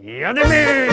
Jademy!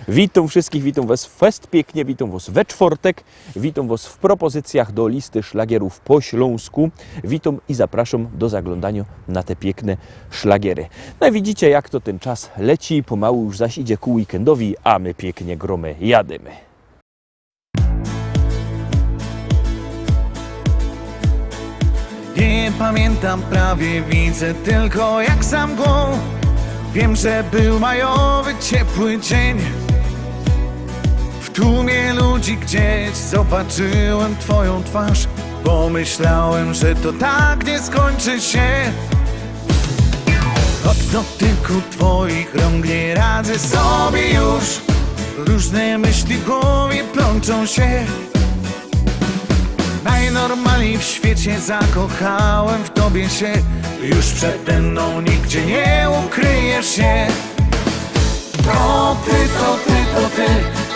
Witam wszystkich, witam Was fest pięknie, witam Was we czwartek, witam Was w propozycjach do listy szlagierów po śląsku. Witam i zapraszam do zaglądania na te piękne szlagiery. No i widzicie, jak to ten czas leci, pomału już zaś idzie ku weekendowi, a my pięknie gromy jademy. Nie pamiętam prawie, widzę tylko jak za mgłą. Wiem, że był majowy, ciepły dzień. W tłumie ludzi gdzieś zobaczyłem twoją twarz. Pomyślałem, że to tak nie skończy się. Od dotyku twoich rąk nie radzę sobie już. Różne myśli w głowie plączą się. Najnormalniej w świecie zakochałem w tobie się. Już przede mną nigdzie nie ukryjesz się. To ty, to ty, to ty,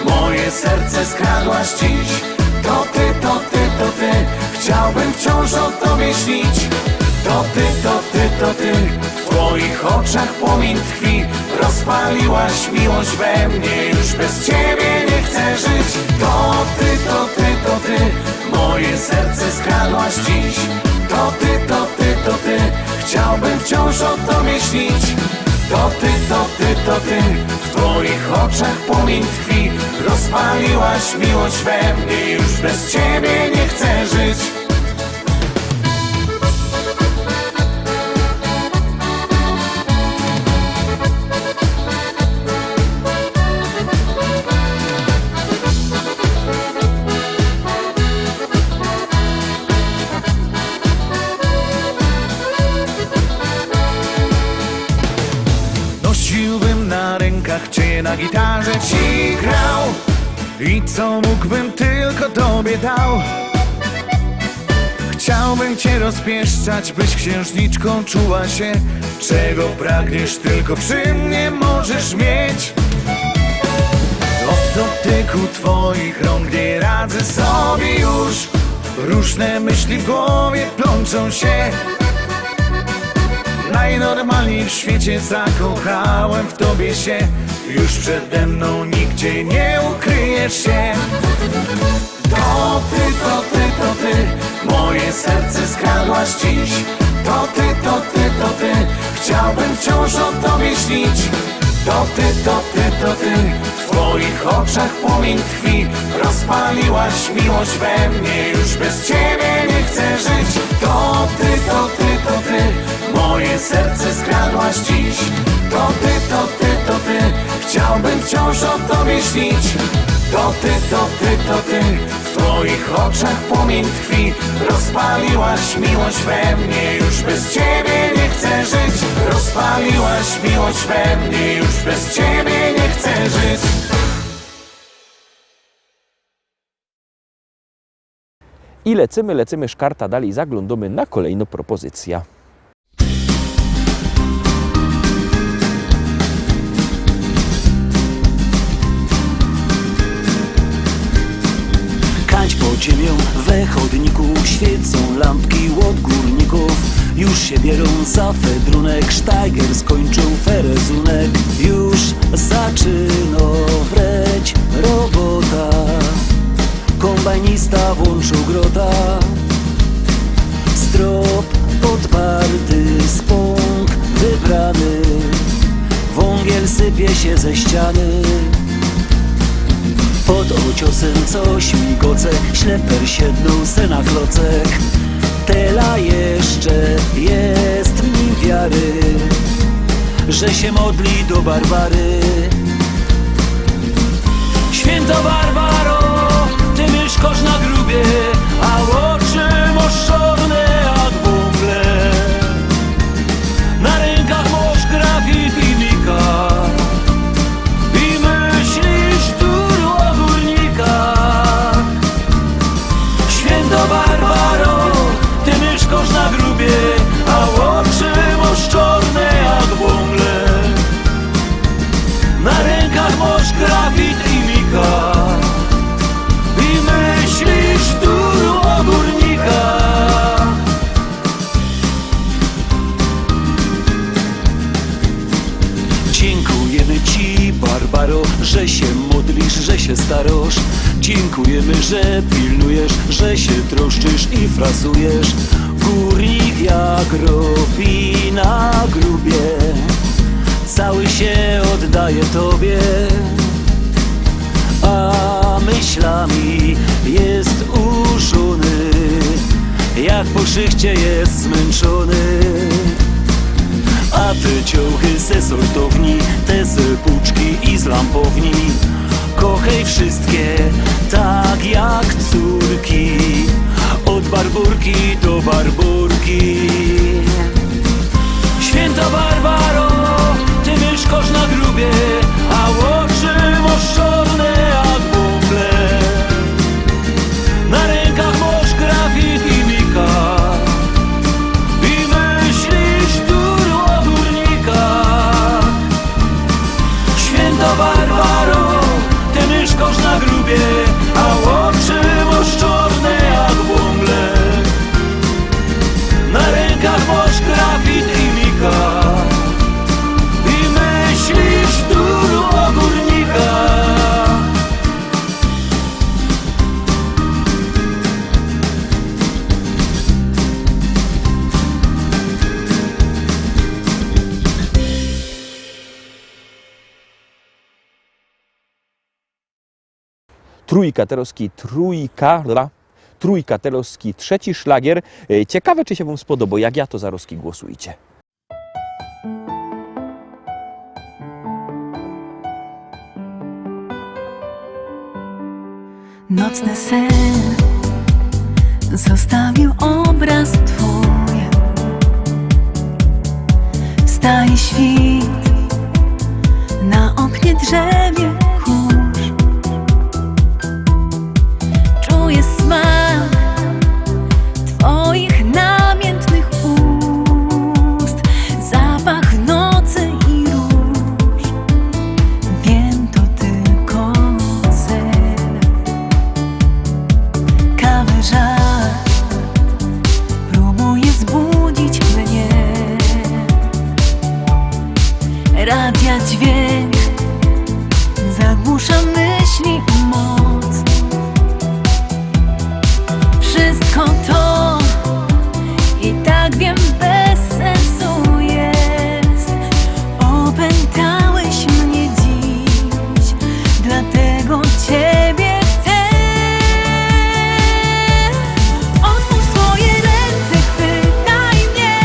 moje serce skradłaś dziś. To ty, to ty, to ty, chciałbym wciąż o tobie śnić. To ty, to ty, to ty, w twoich oczach płomień tkwi. Rozpaliłaś miłość we mnie, już bez ciebie nie chcę żyć. To ty, to ty, to ty, moje serce skradłaś dziś. To ty, to ty, to ty, chciałbym wciąż o tobie śnić. To ty, to ty, to ty, w twoich oczach płomień tkwi. Rozpaliłaś miłość we mnie, już bez ciebie nie chcę żyć. Nosiłbym na rękach cię, na gitarze ci grał. I co mógłbym tylko tobie dał. Chciałbym cię rozpieszczać, byś księżniczką czuła się. Czego pragniesz, tylko przy mnie możesz mieć. Od dotyku twoich rąk nie radzę sobie już. Różne myśli w głowie plączą się. Najnormalniej w świecie zakochałem w tobie się. Już przede mną nigdzie nie ukryjesz się. To ty, to ty, to ty, moje serce skradłaś dziś. To ty, to ty, to ty, chciałbym wciąż o tobie śnić. To ty, to ty, to ty, w twoich oczach płomień tkwi. Rozpaliłaś miłość we mnie, już bez ciebie nie chcę żyć. To ty, to ty, to ty, moje serce skradłaś dziś. To ty, to ty, to ty, chciałbym wciąż o tobie śnić. To ty, to ty, to ty, w twoich oczach płomień tkwi. Rozpaliłaś miłość we mnie, już bez ciebie nie chcę żyć. Rozpaliłaś miłość we mnie, już bez ciebie nie chcę żyć. I lecimy szkarta dalej, zaglądamy na kolejną propozycję. Pod ziemią we chodniku świecą lampki od górników. Już się bierą za fedrunek, sztajger skończył ferezunek. Już zaczyna wreć robota, kombajnista włączył grota. Strop podparty, spąk wybrany, wągiel sypie się ze ściany. Pod ociosem coś migoce, śleper siednął se na klocek. Tela jeszcze jest w nim wiary, że się modli do Barbary. Święta Barbaro, ty mieszkasz na grubie, a oczy masz czarne jak wągle. Na rękach masz grafit i mika. Barbaro, ty mieszkasz na grubie, a oczy masz czarne jak wągle. Na Barbaro, że się modlisz, że się starosz. Dziękujemy, że pilnujesz, że się troszczysz i frasujesz. Górnik jak robi na grubie, cały się oddaje Tobie, a myślami jest uszony, jak po szychcie jest zmęczony. A te ciuchy ze sortowni, te z puczki i z lampowni, kochaj wszystkie tak jak córki, od Barburki do Barburki. Święta Barbaro, ty mieszkasz na grubie, a oczy masz czarne jak bąble. Na rękach masz grafit i mika i myślisz dużo o górnikach. Święta Barbaro, ty mieszkasz na grubie, a oczy masz czarne jak bąble. Na rękach masz grafit i mika i myślisz dużo o górnikach. Trójkaterowski trzeci szlagier. Ciekawe, czy się Wam spodoba. Jak ja, to za Roski głosujcie. Nocny sen zostawił obraz Twój. Wstaje świt, na oknie drzewie kurz. Czuję smak Twoich namiętnych ust, zapach nocy i róż. Wiem, to tylko sen. Kawy żar próbuje zbudzić mnie. Radia dźwięk zagłusza myśli moc. Wszystko to i tak wiem bez sensu jest. Opętałeś mnie dziś, dlatego Ciebie chcę. Otwórz swoje ręce, chwytaj mnie.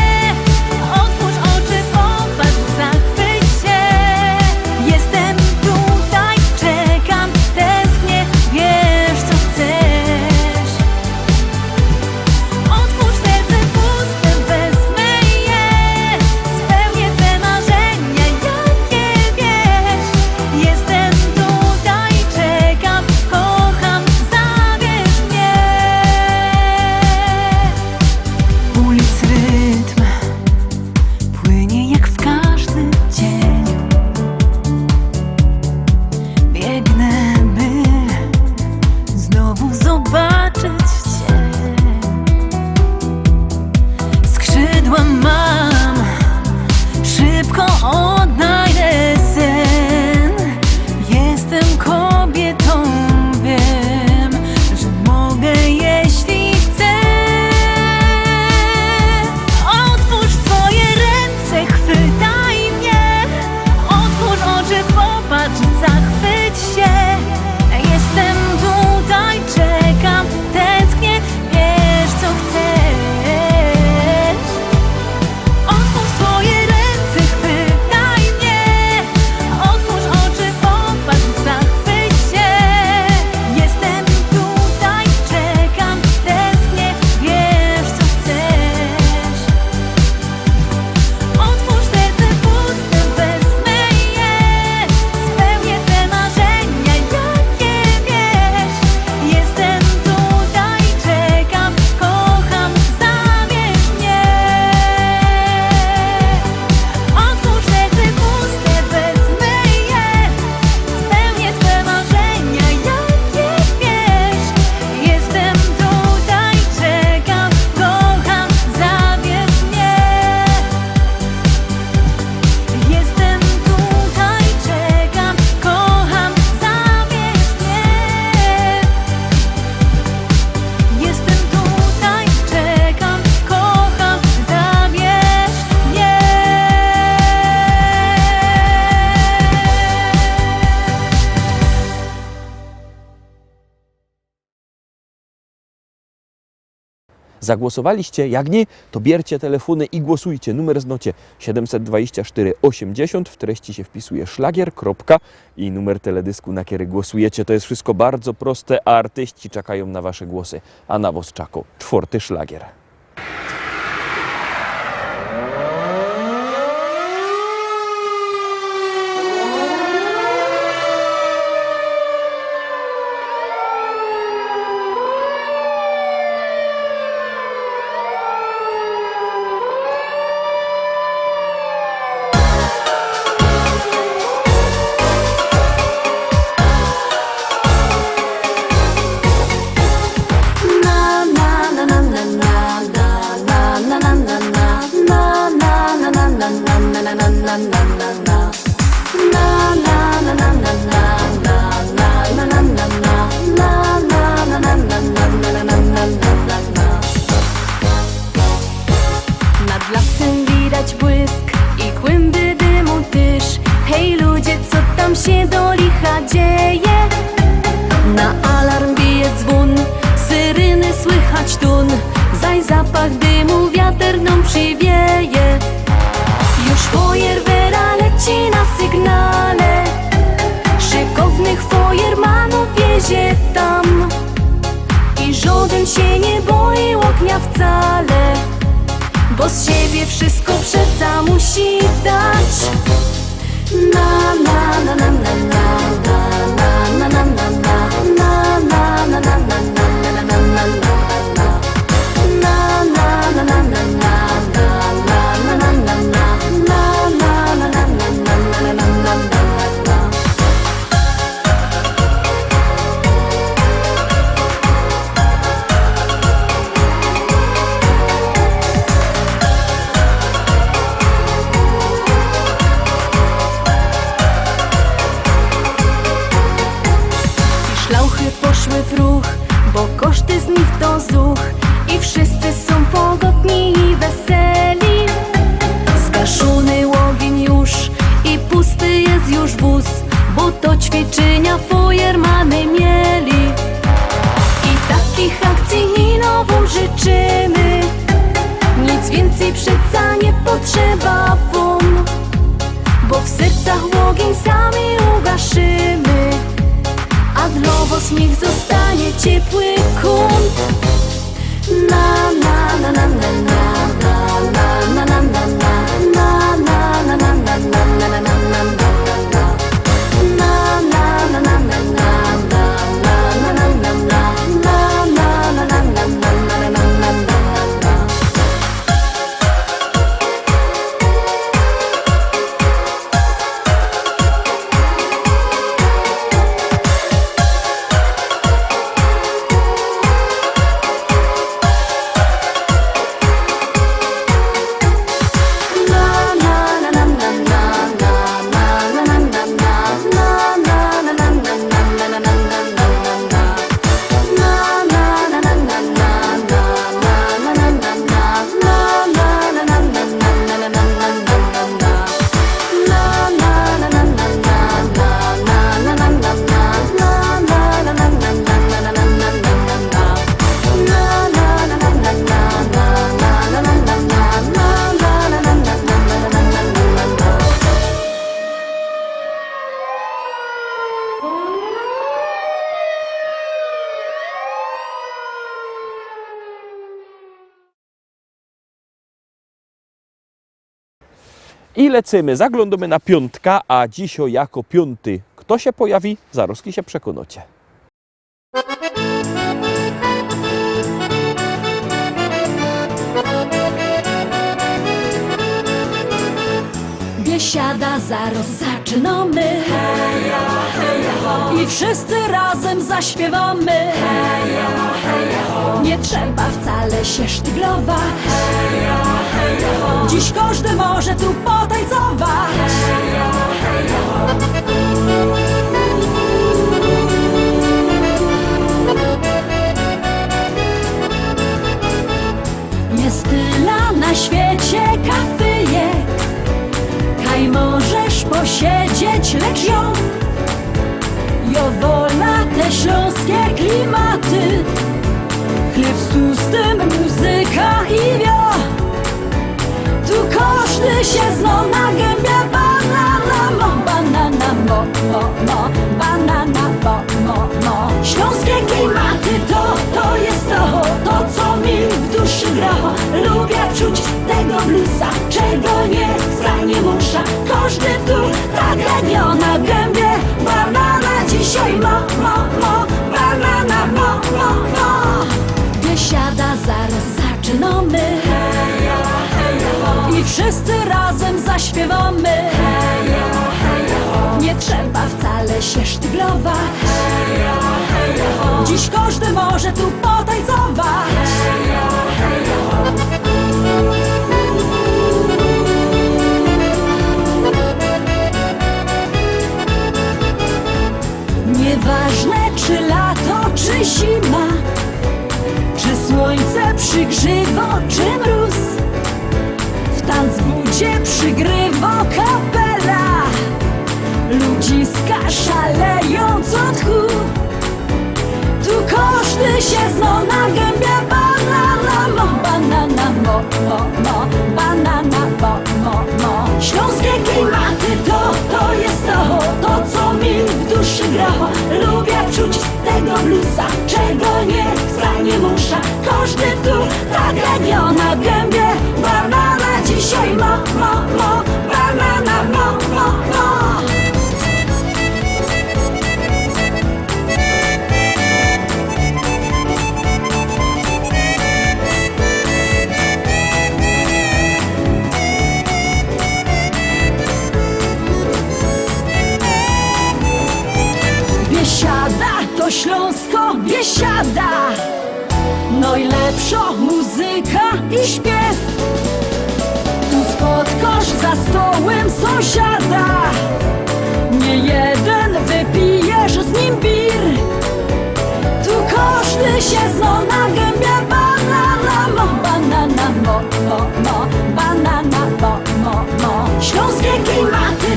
Otwórz oczy, popatrz, zachwyć się. Jestem tutaj, czekam, tęsknię, wiesz co chcesz. Otwórz serce puste, wezmę je. Spełnię te marzenia, jakie wiesz. Jestem tutaj, czekam, kocham, zabierz mnie. Ulic rytm płynie jak w każdy dzień. Biegnę, by znowu zobaczyć Cię. Skrzydła mam, szybko odnajdę sen. Jestem kobietą, wiem, że mogę, jeśli chcę. Otwórz swoje ręce, chwytaj mnie. Otwórz oczy, popatrz, zachwyć się. Jestem tutaj, czekam, tęsknię, wiesz co chcesz. Otwórz swoje ręce, chwytaj mnie. Otwórz oczy, popatrz, zachwyć zagłosowaliście? Jak nie, to bierzcie telefony i głosujcie. Numer znocie 724 80, w treści się wpisuje szlagier, kropka i numer teledysku, na który głosujecie. To jest wszystko bardzo proste, a artyści czekają na wasze głosy. A na was czeka 4. szlagier. Nad lasem widać błysk i kłęby dymu tyż. Hej ludzie, co tam się do licha dzieje? Na alarm bije dzwon, syreny słychać tun. Zaś zapach dymu wiatr nam przywieje. Już fajerwera leci na sygnale. Szykownych fajermanów wiezie tam. I żaden się nie boi ognia wcale, bo z siebie wszystko przeca musi dać. Na na na na na na na na na na na na na na na na na Szlauchy poszły w ruch, bo koszty z nich to zuch. I wszyscy są pogodni i weseli. Zgaszony ogień już i pusty jest już wóz, bo to ćwiczenia fajermany mieli. I takich akcji i nową życzymy. Nic więcej przeca nie potrzeba wam, bo w sercach ogień sami ugaszymy. A dla was niech zostanie ciepły kąt. Na na na na na na na na na na na na na na na na na na I lecimy, zaglądamy na 5, a dzisiaj jako 5. Kto się pojawi? Zaroski się przekonacie. Biesiada zaraz zaczynamy. Heja, heja, ho. I wszyscy razem zaśpiewamy. Heja, heja, ho. Nie trzeba wcale się sztyglować. Heja, heja, ho. Dziś każdy może tu potańcować. Heja, heja, ho. Jest tyle na świecie kafyjek, kaj możesz posiedzieć, lecz ją wola te śląskie klimaty. Chleb z tłustym muzyką każdy się zno na gębie. Banana mo, banana mo, mo, banana mo. Śląskie klimaty to jest to co mi w duszy gra. Lubię czuć tego bluesa, czego nie chce, nie musza. Każdy tu tak jak ja na gębie. Banana dzisiaj mo, banana mo. Biesiada zaraz zaczynamy i wszyscy razem zaśpiewamy. Nie trzeba wcale się sztyglować, dziś każdy może tu potańcować. Nieważne czy lato, czy zima, czy słońce przygrzywo, czy mróz, w tanzbudzie przygrywa kapela. Ludziska szaleją co tchu, tu każdy się zno na gębie. Banana mo, banana mo. Śląskie klimaty to jest to co mi w duszy gra. Lubię czuć tego bluesa, czego nie chce, nie musza. Każdy tu tak jak ja na gębie. Banana dzisiaj mo, banana mo. Biesiada to Śląsko, biesiada, najlepsza muzyka i śpiew. Tu spotkasz za stołem sąsiada, nie jeden wypijesz z nim bir. Tu każdy się zno na gębie. Banana mo, banana mo. Śląskie klimaty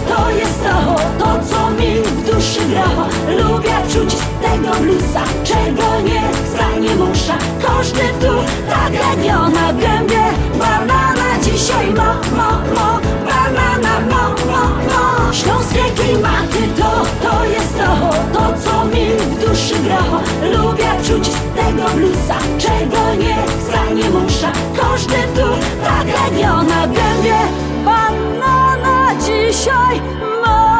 to jest to co mi w duszy gra. Lubię czuć tego bluesa, czego nie chce, nie musza. Każdy tu tak jak ja na gębie. Banana dzisiaj mo, banana mo. Śląskie klimaty to jest to co mi w duszy gra. Lubię czuć tego bluesa, czego nie chce, nie musza. Każdy tu tak jak ja na gębie. Banana dzisiaj ma.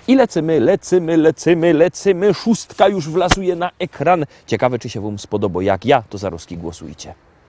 I lecimy. Szóstka już wlazuje na ekran. Ciekawe, czy się wam spodoba. Jak ja, to za Roski głosujcie.